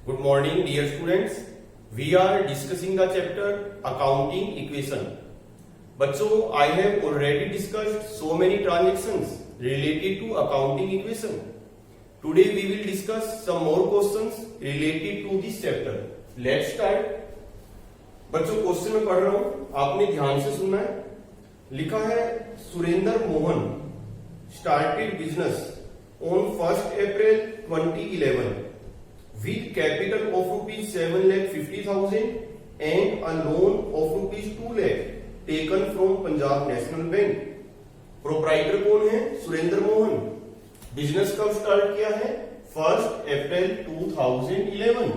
Good morning, dear students. We are discussing the chapter Accounting Equation. बच्चों, I have already discussed so many transactions related to accounting equation. Today we will discuss some more questions related to this chapter. Let's start. बच्चों, question में पढ़ रहा हूं, आपने ध्यान से सुनना है. लिखा है Surendra Mohan started business on 1st April 2011 with capital of rupees 7,50,000 and a loan of rupees 2 lakh taken from Punjab National Bank. Proprietor कौन है? सुरेंद्र मोहन. बिजनेस कब स्टार्ट किया है? 1st अप्रैल 2011.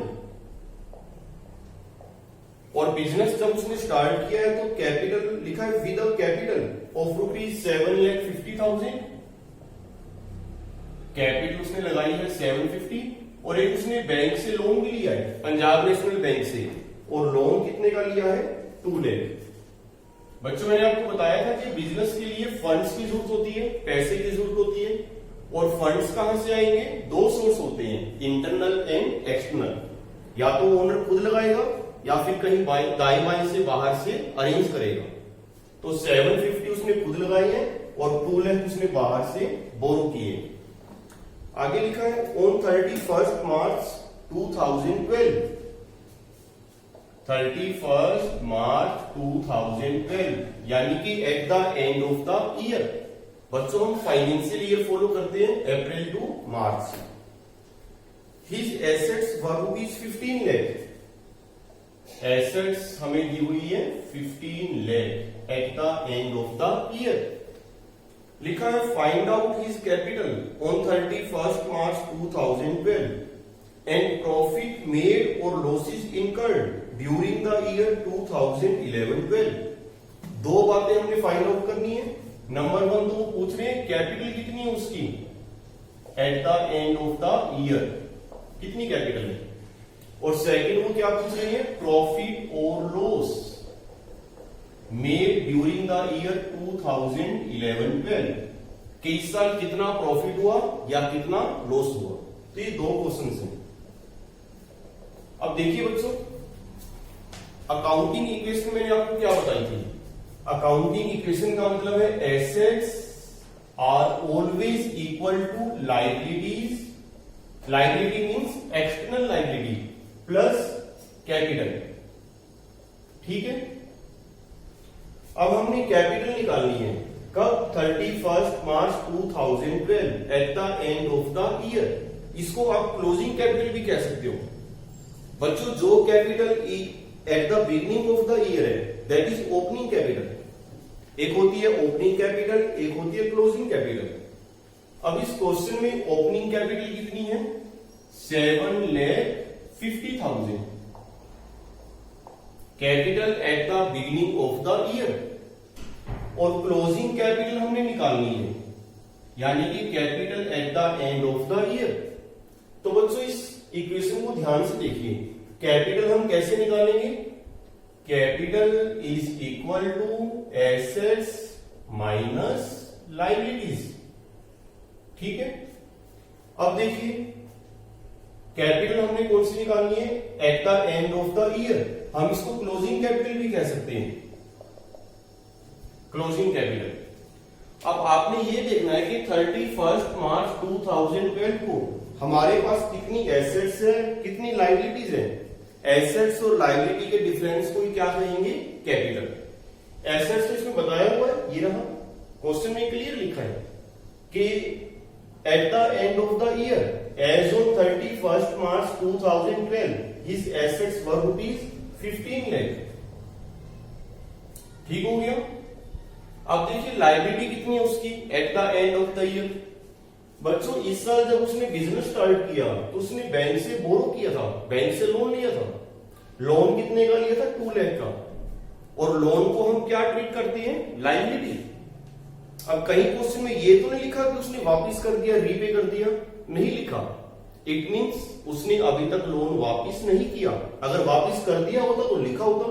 और बिजनेस जब उसने स्टार्ट किया है तो कैपिटल लिखा है with a capital of rupees 7,50,000. Capital उसने लगाई है 750 और एक उसने बैंक से लोन भी लिया है, पंजाब नेशनल बैंक से, और लोन कितने का लिया है? 2 लाख. बच्चों, मैंने आपको बताया था कि बिजनेस के लिए फंड्स की जरूरत होती है, पैसे की जरूरत होती है. और फंड्स कहां से आएंगे? दो सोर्स होते हैं, इंटरनल एंड एक्सटर्नल. या तो ओनर खुद लगाएगा या फिर कहीं दाई बाई से बाहर से अरेंज करेगा. तो 750 उसने खुद लगाई है और 2 लाख उसने बाहर से बोरो किए. आगे लिखा है on 31st March 2012. 31st March 2012 यानी कि at the end of the year. बच्चों, हम फाइनेंशियल ईयर फॉलो करते हैं April to March. His assets were rupees 15 lakh. Assets हमें दी हुई है 15 lakh at the end of the year. लिखा है find out his capital on 31st March 2012 and profit made और losses incurred during the year 2011-12. दो बातें हमने फाइंड आउट करनी है. नंबर 1 तो पूछ रहे हैं कैपिटल कितनी है उसकी at the end of the year, कितनी कैपिटल है. और सेकंड वो क्या पूछ रहे हैं? प्रॉफिट और loss made during the year 2011-12. कि इस साल कितना प्रॉफिट हुआ या कितना लॉस हुआ. तो ये दो क्वेश्चन हैं. अब देखिए बच्चों, अकाउंटिंग इक्वेशन मैंने आपको क्या बताई थी? अकाउंटिंग इक्वेशन का मतलब है assets are always equal to liabilities. Liability means external liability plus capital. ठीक है. अब हमने कैपिटल निकालनी है. कब? 31st March 2012 at the end of the year. इसको आप क्लोजिंग कैपिटल भी कह सकते हो. बच्चों, जो capital at the beginning of the year है दैट इज ओपनिंग कैपिटल. एक होती है ओपनिंग कैपिटल, एक होती है क्लोजिंग कैपिटल. अब इस क्वेश्चन में ओपनिंग कैपिटल कितनी है? 7,50,000. Capital at the beginning of the year. और क्लोजिंग कैपिटल हमने निकालनी है, यानी कि capital at the end of the year. तो बच्चों, इस इक्वेशन को ध्यान से देखिए. कैपिटल हम कैसे निकालेंगे? Capital is equal to assets minus liabilities. ठीक है. अब देखिए, कैपिटल हमने कौन सी निकालनी है? Eight the end of the year. हम इसको क्लोजिंग कैपिटल भी कह सकते हैं, क्लोजिंग कैपिटल. अब आपने ये देखना है कि 31st मार्च 2012 को हमारे पास कितनी एसेट्स है, कितनी लायबिलिटीज है. एसेट्स और लायबिलिटी के डिफरेंस को क्या कहेंगे? कैपिटल. एसेट्स तो इसमें बताया हुआ है, ये रहा. क्वेश्चन में क्लियर लिखा है कि at the end of the year as on 31st March 2012 his assets were rupees 15 lakh. ठीक हो गया. अब देखिए लायबिलिटी कितनी है उसकी at the end of the year. बच्चों, इस साल जब उसने बिजनेस स्टार्ट किया तो उसने बैंक से बोरो किया था, बैंक से लोन लिया था. लोन कितने का लिया था? 2 लाख का. और लोन को हम क्या ट्रीट करते हैं? लायबिलिटी. अब कहीं क्वेश्चन में ये तो नहीं लिखा कि उसने वापस कर दिया, रीपे कर दिया. नहीं लिखा. इट मींस उसने अभी तक लोन वापस नहीं किया. अगर वापस कर दिया होता तो लिखा होता.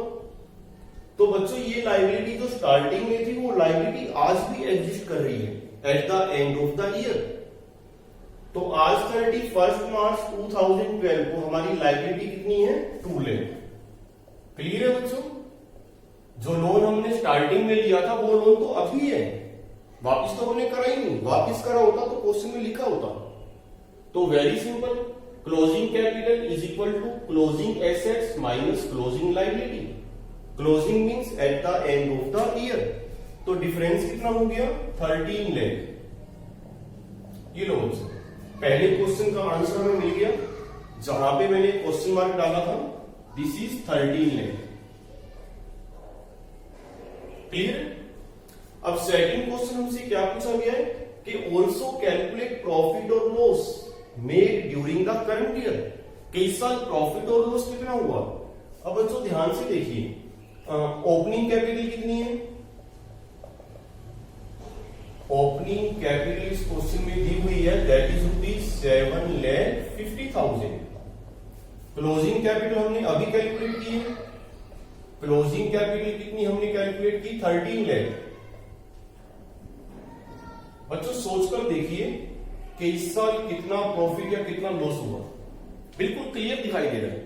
तो बच्चों, ये लायबिलिटी जो स्टार्टिंग में थी वो लायबिलिटी आज भी एग्जिस्ट कर रही है eight the end of the year. तो आज 31 मार्च 2012 को हमारी लायबिलिटी कितनी है? 2 लाख। क्लियर है बच्चों? जो लोन हमने स्टार्टिंग में लिया था वो लोन तो अभी है, वापिस तो हमने करा ही नहीं। वापिस करा होता तो क्वेश्चन में लिखा होता। तो very simple, closing capital is equal to closing assets minus closing liability. Closing means at the end of the year. तो डिफरेंस कितना हो गया? 13 लाख। ये लो बच्चों, पहले क्वेश्चन का आंसर हमें मिल गया। जहां पे मैंने क्वेश्चन मार्क डाला था, दिस इज 13 लाख। क्लियर? अब सेकंड क्वेश्चन हमसे क्या पूछा गया है कि ऑल्सो कैलकुलेट प्रॉफिट और loss made during the current year. कि इस साल प्रॉफिट और लॉस कितना हुआ? अब बच्चों ध्यान से देखिए, ओपनिंग कैपिटल कितनी है? ओपनिंग कैपिटल इस क्वेश्चन में दी हुई है, दैट इज ₹7,50,000। क्लोजिंग कैपिटल हमने अभी कैलकुलेट की है। क्लोजिंग कैपिटल कितनी हमने कैलकुलेट की? 13 लाख। बच्चों सोचकर देखिए कि इस साल कितना प्रॉफिट या कितना लॉस हुआ। बिल्कुल क्लियर दिखाई दे रहा है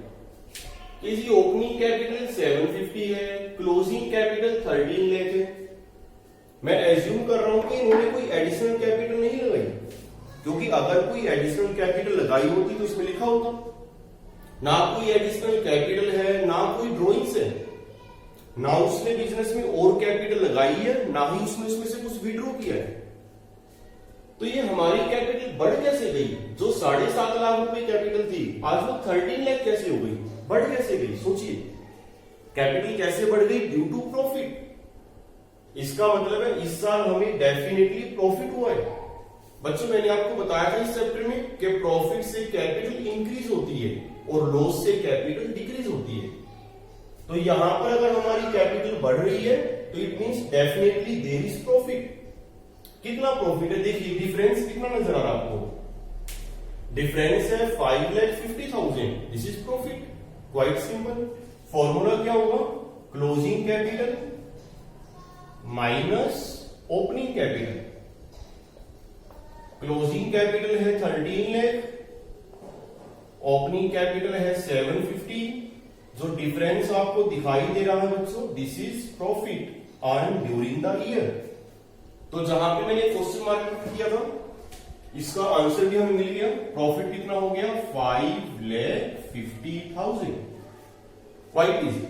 कि जी ओपनिंग कैपिटल 750 है, क्लोजिंग कैपिटल 13 लाख है। मैं एज्यूम कर रहा हूं कि इन्होंने कोई एडिशनल कैपिटल नहीं लगाई, क्योंकि अगर कोई एडिशनल कैपिटल लगाई होती तो इसमें लिखा होता। ना कोई एडिशनल कैपिटल है, ना कोई ड्रॉइंग्स है, ना उसने बिजनेस में और कैपिटल लगाई है, ना ही उसने उसमें से कुछ विड्रॉ किया है। तो ये हमारी कैपिटल बढ़ कैसे गई? जो 7.5 लाख रुपए कैपिटल थी, आज वो 13 लाख कैसे हो गई? बढ़ कैसे गई? सोचिए, कैपिटल कैसे बढ़ गई? Due to profit. इसका मतलब है इस साल हमें डेफिनेटली प्रॉफिट हुआ है। बच्चों मैंने आपको बताया था इस चैप्टर में कि प्रॉफिट से कैपिटल इंक्रीज होती है और लॉस से कैपिटल डिक्रीज होती है। तो यहां पर अगर हमारी कैपिटल बढ़ रही है तो it means definitely there is profit. कितना प्रॉफिट है? देखिए डिफरेंस कितना नजर आ रहा है आपको? डिफरेंस है 5,50,000। This is profit. Quite simple. Formula क्या होगा? Closing capital minus opening capital. Closing capital है 13 लाख, ओपनिंग कैपिटल है 750। जो डिफरेंस आपको दिखाई दे रहा है बच्चों, this is profit earn during the year. तो जहां पे मैंने क्वेश्चन मार्क किया था, इसका आंसर भी हमें मिल गया। प्रॉफिट कितना हो गया? 5,50,000। Quite easy.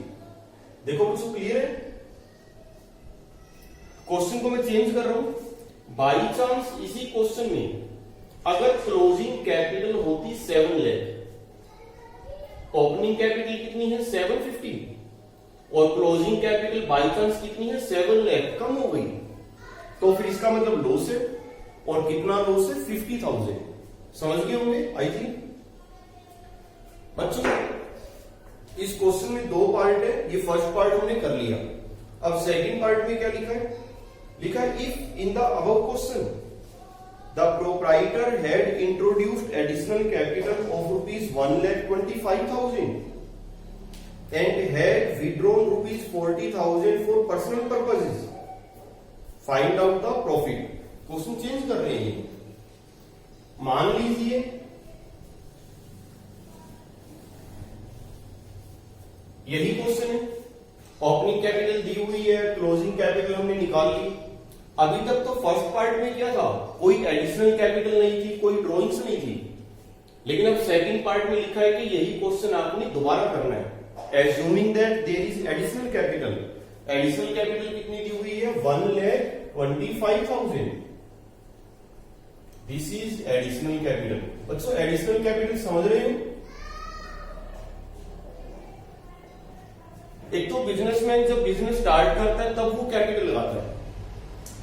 देखो बच्चों क्लियर है? क्वेश्चन को मैं चेंज कर रहा हूं। बाई चांस इसी क्वेश्चन में अगर क्लोजिंग कैपिटल होती 7 लाख, ओपनिंग कैपिटल कितनी है? 750, और क्लोजिंग कैपिटल बाई चांस कितनी है? 7 लाख, कम हो गई, तो फिर इसका मतलब लॉस है। और कितना लॉस है? 50,000। समझ गए होंगे आई थिंक। बच्चों इस क्वेश्चन में 2 पार्ट है। ये फर्स्ट पार्ट हमने कर लिया। अब सेकंड पार्ट में क्या लिखा है? लिखा है if in the above question the proprietor had introduced additional capital of ₹1,25,000 and had withdrawn ₹40,000 for personal purposes, find out the profit. Question change कर रहे हैं। मान लीजिए यही क्वेश्चन है, ओपनिंग कैपिटल दी हुई है, क्लोजिंग कैपिटल हमने निकाल ली। अभी तक तो फर्स्ट पार्ट में क्या था? कोई एडिशनल कैपिटल नहीं थी, कोई ड्रॉइंग्स नहीं थी। लेकिन अब सेकंड पार्ट में लिखा है कि यही क्वेश्चन आपने दोबारा करना है। Assuming that there is additional capital. Additional capital कितनी दी हुई है? 1,25,000। This is additional capital. बच्चों एडिशनल कैपिटल समझ रहे हो? एक तो बिजनेसमैन जब बिजनेस स्टार्ट करता है तब वो कैपिटल लगाता है,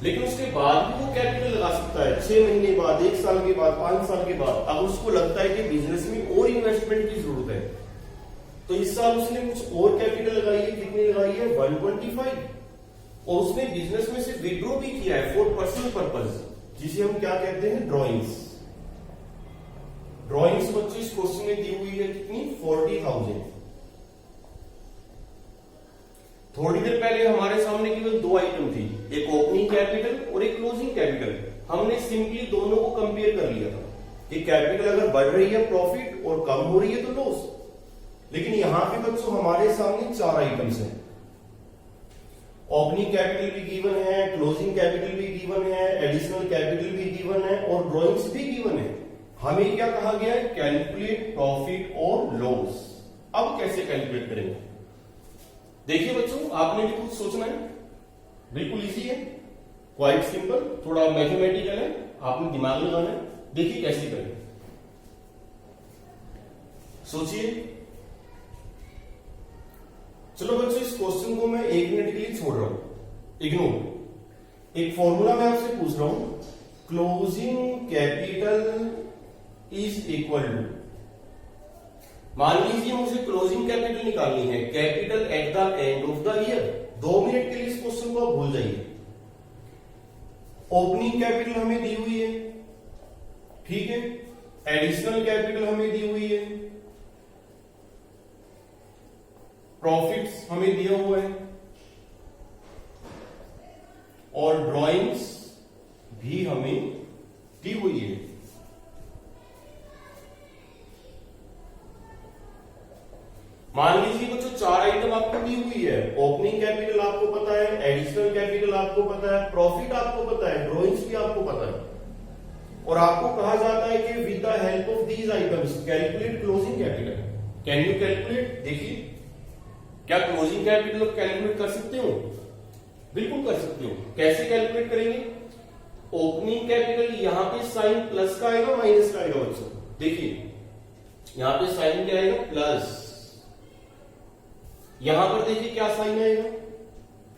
लेकिन उसके बाद भी वो कैपिटल लगा सकता है 6 महीने बाद, 1 साल के बाद, 5 साल के बाद। अगर उसको लगता है कि बिजनेस में और इन्वेस्टमेंट की जरूरत है तो इस साल उसने कुछ और कैपिटल लगाई है। कितनी लगाई है? 125। और उसने बिजनेस में से विड्रॉ भी किया है फॉर पर्सनल पर्पस, जिसे हम क्या कहते हैं? ड्रॉइंग्स। ड्रॉइंग्स बच्चों इस क्वेश्चन में दी हुई है कितनी? 40,000। थोड़ी देर पहले हमारे सामने केवल 2 आइटम थी, एक ओपनिंग कैपिटल और एक क्लोजिंग कैपिटल। हमने सिंपली दोनों को कंपेयर कर लिया था। कि कैपिटल अगर बढ़ रही है प्रॉफिट और कम हो रही है तो लॉस। लेकिन यहां पे बच्चों हमारे सामने 4 आइटम्स हैं। ओपनिंग कैपिटल भी गिवन है, क्लोजिंग कैपिटल भी गिवन है, एडिशनल कैपिटल भी गिवन है और ड्रॉइंग्स भी गिवन है। हमें क्या कहा गया है? कैलकुलेट प्रॉफिट और लॉस। अब कैसे कैलकुलेट करेंगे? देखिए बच्चों, आपने भी कुछ सोचना है, बिल्कुल इजी है, क्वाइट सिंपल, थोड़ा मैथमेटिकल है, आपने दिमाग लगाना है। देखिए कैसे करें, सोचिए। चलो बच्चों, इस क्वेश्चन को मैं 1 मिनट के लिए छोड़ रहा हूं, इग्नोर। एक फॉर्मूला मैं आपसे पूछ रहा हूं, closing capital is equal to, मान लीजिए मुझे क्लोजिंग कैपिटल निकालनी है, capital at the end of the year. 2 minute के लिए इस क्वेश्चन को आप भूल जाइए। ओपनिंग कैपिटल हमें दी हुई है, ठीक है, एडिशनल कैपिटल हमें दी हुई है, प्रॉफिट्स हमें दिया हुआ है और ड्रॉइंग्स भी हमें दी हुई है। मान लीजिए बच्चों 4 आइटम आपको दी हुई है, ओपनिंग कैपिटल आपको पता है, एडिशनल कैपिटल आपको पता है, प्रॉफिट आपको पता है, ड्रॉइंग्स भी आपको पता है, और आपको कहा जाता है कि with the help of these items calculate closing capital. Can you calculate? देखिए, क्या क्लोजिंग कैपिटल आप कैलकुलेट कर सकते हो? बिल्कुल कर सकते हो। कैसे कैलकुलेट करेंगे? ओपनिंग कैपिटल यहां पे साइन प्लस का आएगा माइनस का आएगा बच्चों? देखिए यहां पे साइन क्या आएगा? प्लस। यहां पर देखिए क्या साइन आएगा?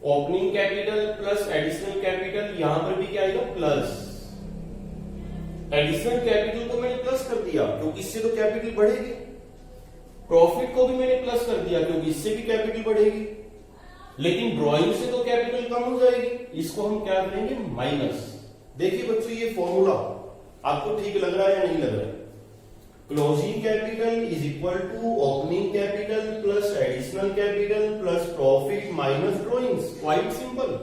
Opening capital plus additional capital, यहां पर भी क्या आएगा? प्लस। एडिशनल कैपिटल को मैंने प्लस कर दिया क्योंकि इससे तो कैपिटल बढ़ेगी, प्रॉफिट को भी मैंने प्लस कर दिया क्योंकि इससे भी कैपिटल बढ़ेगी, लेकिन ड्रॉइंग से तो कैपिटल कम हो जाएगी, इसको हम क्या करेंगे? माइनस। देखिए बच्चों, ये फॉर्मूला आपको ठीक लग रहा है या नहीं लग रहा है? Closing capital is equal to opening capital plus additional capital plus profit minus drawings. Quite simple.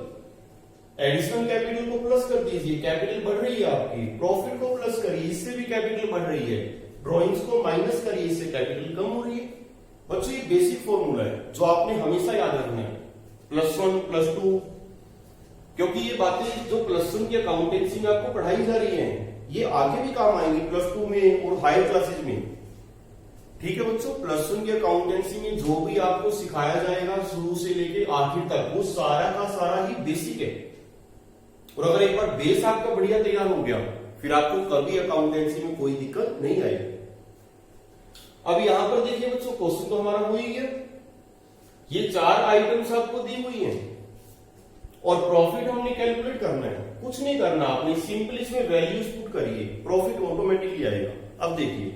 Additional capital को प्लस कर दीजिए, कैपिटल बढ़ रही है आपकी, प्रॉफिट को प्लस करिए, इससे भी कैपिटल बढ़ रही है, ड्रॉइंग्स को माइनस करिए, इससे कैपिटल कम हो रही है। बच्चों ये बेसिक फॉर्मूला है जो आपने हमेशा याद रखना है, +1 +2, क्योंकि ये बातें जो +1 की अकाउंटेंसी में आपको पढ़ाई जा रही है ये आगे भी काम आएंगी +2 में और हायर क्लासेज में। ठीक है बच्चों, +1 की अकाउंटेंसी में जो भी आपको सिखाया जाएगा शुरू से लेके आखिर तक, वो सारा का सारा ही बेसिक है। और अगर एक बार बेस आपका बढ़िया तैयार हो गया, फिर आपको कभी अकाउंटेंसी में कोई दिक्कत नहीं आएगी। अब यहां पर देखिए बच्चों, क्वेश्चन तो हमारा हो ही गया, ये 4 आइटम्स आपको दी हुई हैं और प्रॉफिट हमने कैलकुलेट करना है। कुछ नहीं करना, आपने सिंपल इसमें वैल्यूज पुट करिए, प्रॉफिट ऑटोमेटिकली आएगा। अब देखिए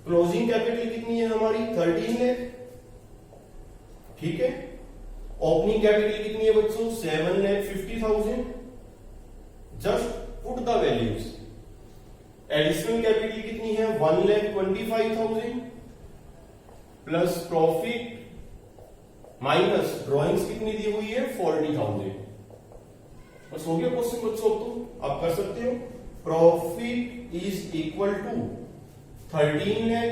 क्लोजिंग कैपिटल कितनी है हमारी? 13 है, ठीक है। ओपनिंग कैपिटल कितनी है बच्चों? 7,50,000। Just put the values. Additional capital कितनी है? 1,25,000 प्लस प्रॉफिट माइनस ड्रॉइंग्स कितनी दी हुई है? 40,000। बस हो गया क्वेश्चन बच्चों, तो आप कर सकते हो। Profit is equal to 13 lakh,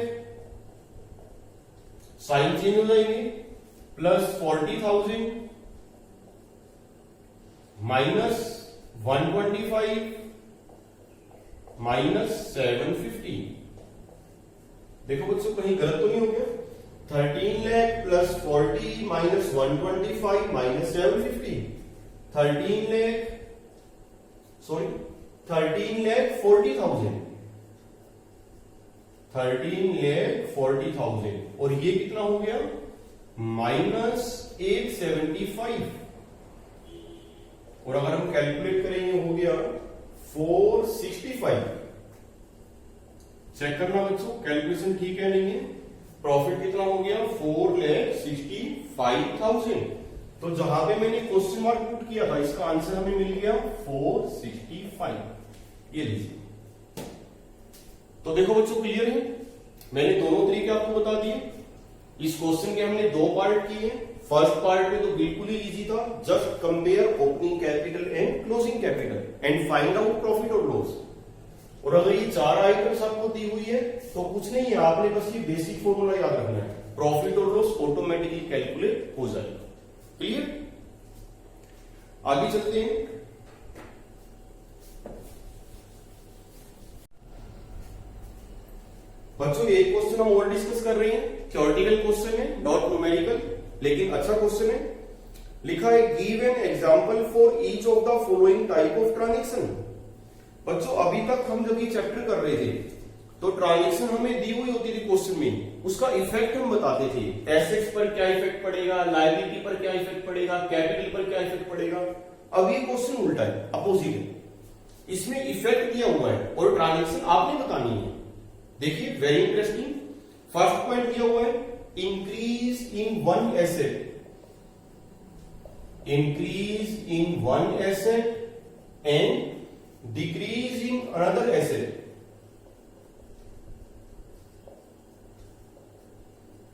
sign change हो जाएंगे, प्लस 40,000 माइनस 125 माइनस 750। देखो बच्चों कहीं गलत तो नहीं हो गया? 13 lakh plus 40 minus 125 minus 750, 13 lakh 40,000, 13,40,000 और ये कितना हो गया? माइनस 875। और अगर हम कैलकुलेट करेंगे हो गया 465। चेक करना बच्चों कैलकुलेशन ठीक है नहीं है। प्रॉफिट कितना हो गया? 4,65,000। तो जहां पे मैंने क्वेश्चन मार्क पुट किया था इसका आंसर हमें मिल गया 465। ये लीजिए। तो देखो बच्चों क्लियर है, मैंने दोनों तरीके आपको बता दिए। इस क्वेश्चन के हमने 2 पार्ट किए। फर्स्ट पार्ट में तो बिल्कुल ही इजी था, just compare opening capital and closing capital and find out profit और लॉस। और अगर ये 4 आइटम्स आपको दी हुई है तो कुछ नहीं है, आपने बस ये बेसिक फॉर्मूला याद रखना है, प्रॉफिट और लॉस ऑटोमेटिकली कैलकुलेट हो जाएगा। क्लियर? आगे चलते हैं। बच्चों एक क्वेश्चन हम और डिस्कस कर रहे हैं, थ्योरेटिकल क्वेश्चन है, नॉट न्यूमेरिकल, लेकिन अच्छा क्वेश्चन है। लिखा है give an example for each of the following type of transaction. बच्चों अभी तक हम जब ये चैप्टर कर रहे थे तो ट्रांजैक्शन हमें दी हुई होती थी क्वेश्चन में, उसका इफेक्ट हम बताते थे, एसेट्स पर क्या इफेक्ट पड़ेगा, लायबिलिटी पर क्या इफेक्ट पड़ेगा, कैपिटल पर क्या इफेक्ट पड़ेगा। अब ये क्वेश्चन उल्टा है, अपोजिट है, इसमें इफेक्ट दिया हुआ है और ट्रांजैक्शन आपने बतानी है। देखिए वेरी इंटरेस्टिंग, फर्स्ट पॉइंट दिया हुआ है increase in one asset, increase in one asset and decrease in another asset.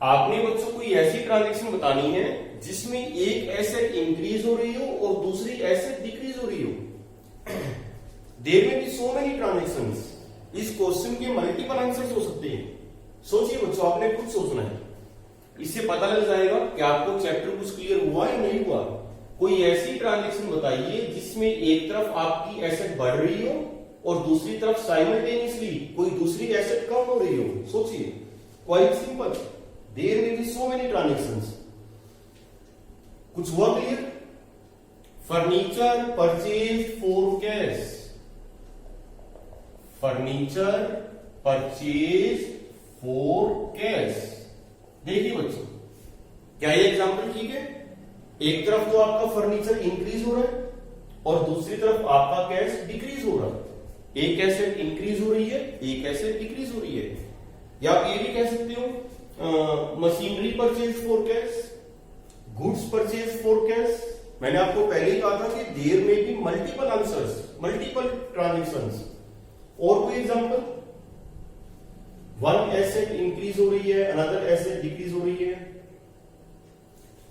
आपने बच्चों कोई ऐसी ट्रांजैक्शन बतानी है जिसमें एक एसेट इंक्रीज हो रही हो और दूसरी एसेट डिक्रीज हो रही हो। देयर में बी सो मेनी ट्रांजैक्शंस, इस क्वेश्चन के मल्टीपल आंसर्स हो सकते हैं। सोचिए बच्चों, आपने खुद सोचना है, इससे पता लग जाएगा कि आपको चैप्टर कुछ क्लियर हुआ या नहीं हुआ। कोई ऐसी ट्रांजैक्शन बताइए जिसमें एक तरफ आपकी एसेट बढ़ रही हो और दूसरी तरफ साइमल्टेनियसली कोई दूसरी एसेट कम हो रही हो। सोचिए, क्वाइट सिंपल, देयर में बी सो मेनी ट्रांजैक्शंस। कुछ हुआ clear? Furniture purchase for cash, furniture purchase for cash. देखिए बच्चों, क्या ये एग्जांपल ठीक है? एक तरफ तो आपका फर्नीचर इंक्रीज हो रहा है और दूसरी तरफ आपका कैश डिक्रीज हो रहा है। एक एसेट इंक्रीज हो रही है, एक एसेट डिक्रीज हो रही है। या आप ये भी कह सकते हो machinery purchase for cash, goods purchase for cash. मैंने आपको पहले ही कहा था कि देयर में be multiple answers, multiple transactions. और कोई एग्जांपल, वन एसेट इंक्रीज हो रही है, अनदर एसेट डिक्रीज हो रही है।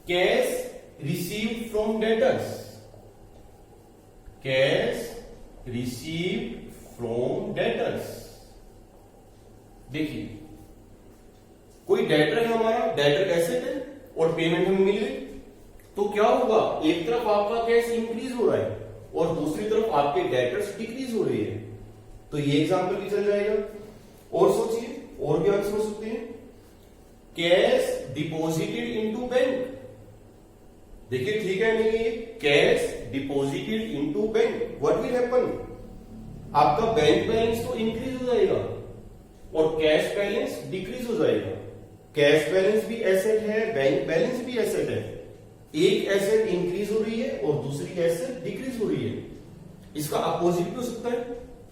Cash received from debtors, cash received from debtors. देखिए कोई डेटर है हमारा, डेटर एसेट है और पेमेंट हमें मिल गई, तो क्या होगा, एक तरफ आपका कैश इंक्रीज हो रहा है और दूसरी तरफ आपके डेटर्स डिक्रीज हो रही है। तो ये एग्जांपल भी चल जाएगा। और सोचिए, और भी आंसर हो सकते हैं। कैश डिपॉजिटेड इनटू बैंक, देखिए ठीक है नहीं, ये cash deposited into bank, what will happen, आपका बैंक बैलेंस तो इंक्रीज हो जाएगा और कैश बैलेंस डिक्रीज हो जाएगा। कैश बैलेंस भी एसेट है, बैंक बैलेंस भी एसेट है। एक एसेट इंक्रीज हो रही है और दूसरी एसेट डिक्रीज हो रही है। इसका अपोजिट भी हो सकता है,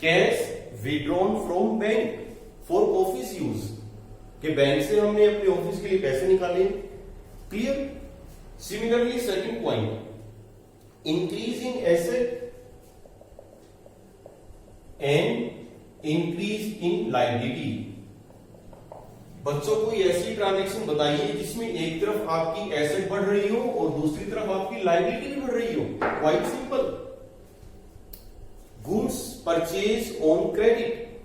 cash withdrawn from bank for office use, कि बैंक से हमने अपने ऑफिस के लिए पैसे निकाले। Clear? Similarly second point, increase in asset and increase in liability. बच्चों कोई ऐसी ट्रांजैक्शन बताइए जिसमें एक तरफ आपकी एसेट बढ़ रही हो और दूसरी तरफ आपकी लायबिलिटी भी बढ़ रही हो। Quite simple, goods purchase on credit,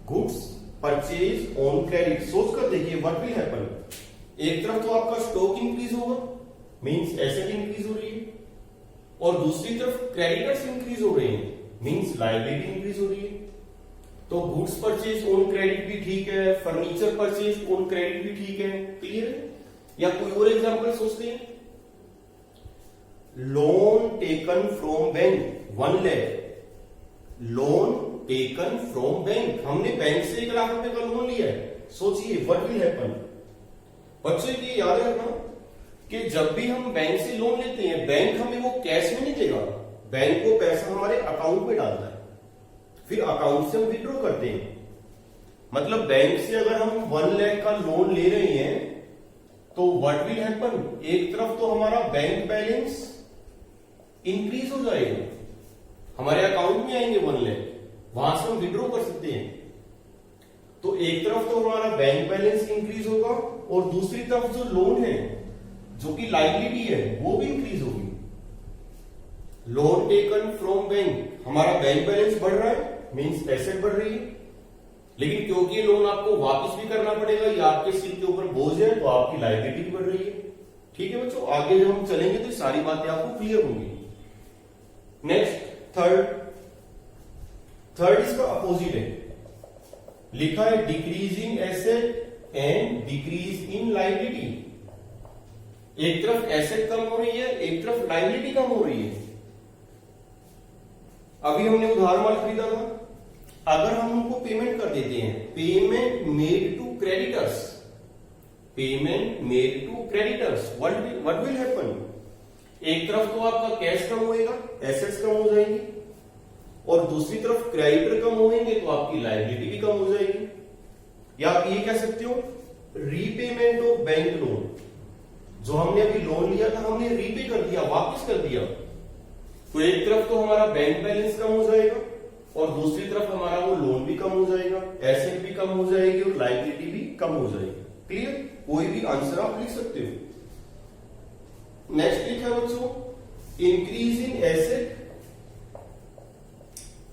goods purchase on credit. सोचकर देखिए व्हाट विल हैपन, एक तरफ तो आपका स्टॉक इंक्रीज होगा, मींस एसेट इंक्रीज हो रही है, और दूसरी तरफ क्रेडिटर्स इंक्रीज हो रहे हैं, मींस लायबिलिटी इंक्रीज हो रही है। तो गुड्स परचेज ऑन क्रेडिट भी ठीक है, फर्नीचर परचेज ऑन क्रेडिट भी ठीक है। क्लियर है? या कोई और एग्जांपल सोचते हैं, loan taken from bank 1 lakh, loan taken from bank, हमने बैंक से 1 लाख रुपए का लोन लिया है। सोचिए व्हाट विल हैपन। बच्चों ये याद रखना कि जब भी हम बैंक से लोन लेते हैं, बैंक हमें वो कैश में नहीं देगा, बैंक को पैसा हमारे अकाउंट में डालता है, फिर अकाउंट से हम विड्रॉ करते हैं। मतलब बैंक से अगर हम 1 लाख का लोन ले रहे हैं तो व्हाट विल हैपन, एक तरफ तो हमारा बैंक बैलेंस इंक्रीज हो जाएगा, हमारे अकाउंट में आएंगे 1 लाख, वहां से हम विड्रॉ कर सकते हैं। तो एक तरफ तो हमारा बैंक बैलेंस इंक्रीज होगा और दूसरी तरफ जो लोन है, जो कि लायबिलिटी है, वो भी इंक्रीज होगी। लोन टेकन फ्रॉम बैंक, हमारा बैंक बैलेंस बढ़ रहा है मींस एसेट बढ़ रही है, लेकिन क्योंकि ये लोन आपको वापस भी करना पड़ेगा, ये आपके सिर के ऊपर बोझ है, तो आपकी लायबिलिटी भी बढ़ रही है। ठीक है बच्चों, आगे जब हम चलेंगे तो सारी बातें आपको क्लियर होंगी। नेक्स्ट थर्ड इसका अपोजिट है, लिखा है decreasing asset and decrease in liability. एक तरफ एसेट कम हो रही है, एक तरफ लायबिलिटी कम हो रही है। अभी हमने उधार माल खरीदा था, अगर हम उनको पेमेंट कर देते हैं, payment made to creditors, payment made to creditors, what will happen? एक तरफ तो आपका कैश कम होएगा, एसेट्स कम हो जाएंगे, और दूसरी तरफ क्रेडिटर कम होंगे तो आपकी लायबिलिटी भी कम हो जाएगी। या आप ये कह सकते हो रीपेमेंट ऑफ बैंक लोन, जो हमने अभी लोन लिया था हमने रीपे कर दिया, वापस कर दिया, तो एक तरफ तो हमारा बैंक बैलेंस कम हो जाएगा और दूसरी तरफ हमारा वो लोन भी कम हो जाएगा, एसेट भी कम हो जाएगी और लायबिलिटी भी कम हो जाएगी। क्लियर? कोई भी आंसर आप लिख सकते हो। नेक्स्ट लिखा है बच्चों increase in asset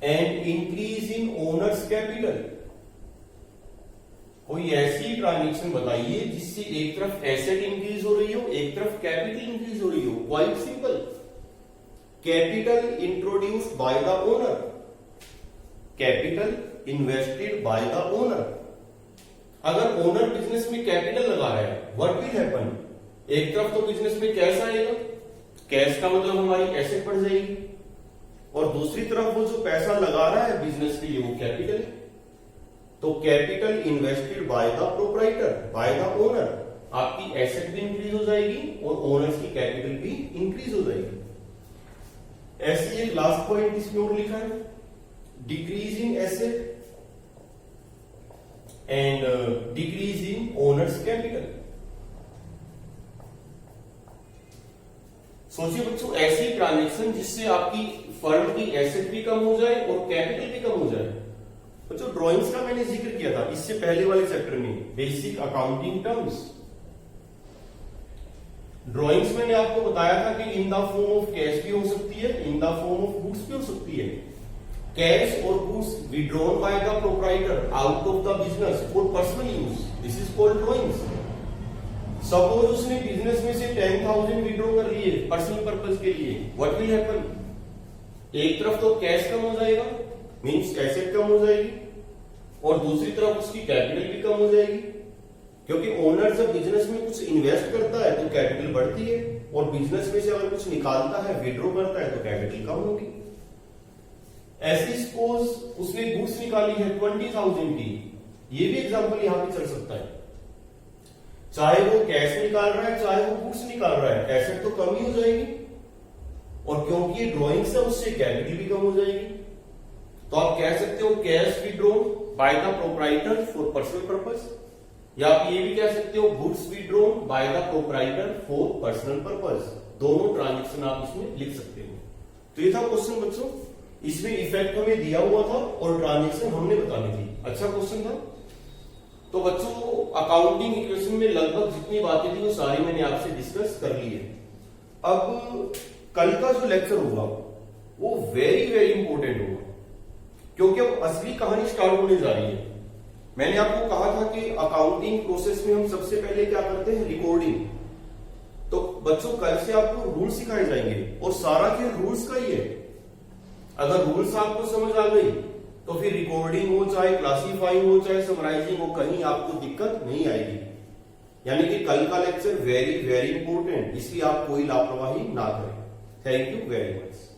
and increase in owners capital. कोई ऐसी ट्रांजेक्शन बताइए जिससे एक तरफ एसेट इंक्रीज हो रही हो, एक तरफ कैपिटल इंक्रीज हो रही हो। Quite simple, capital introduced by the owner, capital invested by the owner. अगर ओनर बिजनेस में कैपिटल लगा रहा है, व्हाट विल हैपन? एक तरफ तो बिजनेस में कैश आएगा, कैश का मतलब हमारी एसेट बढ़ जाएगी, और दूसरी तरफ वो जो पैसा लगा रहा है बिजनेस के लिए वो कैपिटल है, तो capital invested by the proprietor, by the owner, आपकी एसेट भी इंक्रीज हो जाएगी और ओनर्स की कैपिटल भी इंक्रीज हो जाएगी। ऐसे एक लास्ट पॉइंट इसमें और लिखा है decreasing asset and decreasing owners capital. सोचिए बच्चों ऐसी ट्रांजेक्शन जिससे आपकी फर्म की एसेट भी कम हो जाए और कैपिटल भी कम हो जाए। बच्चों ड्राइंग्स का मैंने जिक्र किया था इससे पहले वाले चैप्टर में, बेसिक अकाउंटिंग टर्म्स। ड्राइंग्स मैंने आपको बताया था कि in the form of cash भी हो सकती है, in the form of goods भी हो सकती है। कैश और goods withdrawn by the proprietor out of the business for personal use, this is called drawings. Suppose उसने बिजनेस में से 10,000 विड्रॉ कर लिए पर्सनल पर्पस के लिए, व्हाट विल हैपन? एक तरफ तो कैश कम हो जाएगा, मींस एसेट कम हो जाएगी, और दूसरी तरफ उसकी कैपिटल भी कम हो जाएगी, क्योंकि ओनर जब बिजनेस में कुछ इन्वेस्ट करता है तो कैपिटल बढ़ती है, और बिजनेस में से अगर कुछ निकालता है, विड्रॉ करता है, तो कैपिटल कम होगी। ऐसी सपोज उसने गुड्स निकाली है 20,000 की, ये भी एग्जांपल यहां पे चल सकता है। चाहे वो कैश निकाल रहा है, चाहे वो गुड्स निकाल रहा है, एसेट तो कम ही हो जाएगी, और क्योंकि ये ड्राइंग्स है उससे कैपिटल भी कम हो जाएगी। तो आप कह सकते हो cash withdrawn by the proprietor for personal purpose, या आप ये भी कह सकते हो goods withdrawn by the proprietor for personal purpose. दोनों ट्रांजेक्शन आप इसमें लिख सकते हो। तो ये था क्वेश्चन बच्चों, इसमें इफेक्ट हमें दिया हुआ था और ट्रांजेक्शन हमने बतानी थी। अच्छा क्वेश्चन था। तो बच्चों अकाउंटिंग इक्वेशन में लगभग जितनी बातें थी वो सारी मैंने आपसे डिस्कस कर ली है। अब कल का जो लेक्चर होगा वो वेरी वेरी इंपॉर्टेंट होगा, क्योंकि अब असली कहानी स्टार्ट होने जा रही है। मैंने आपको कहा था कि अकाउंटिंग प्रोसेस में हम सबसे पहले क्या करते हैं, रिकॉर्डिंग। तो बच्चों कल से आपको रूल सिखाए जाएंगे और सारा खेल रूल्स का ही है। अगर रूल्स आपको समझ आ गई तो फिर रिकॉर्डिंग हो, चाहे क्लासीफाइंग हो, चाहे समराइजिंग हो, कहीं आपको दिक्कत नहीं आएगी। यानी कि कल का लेक्चर वेरी वेरी इंपॉर्टेंट, इसलिए आप कोई लापरवाही ना करें। Thank you very much.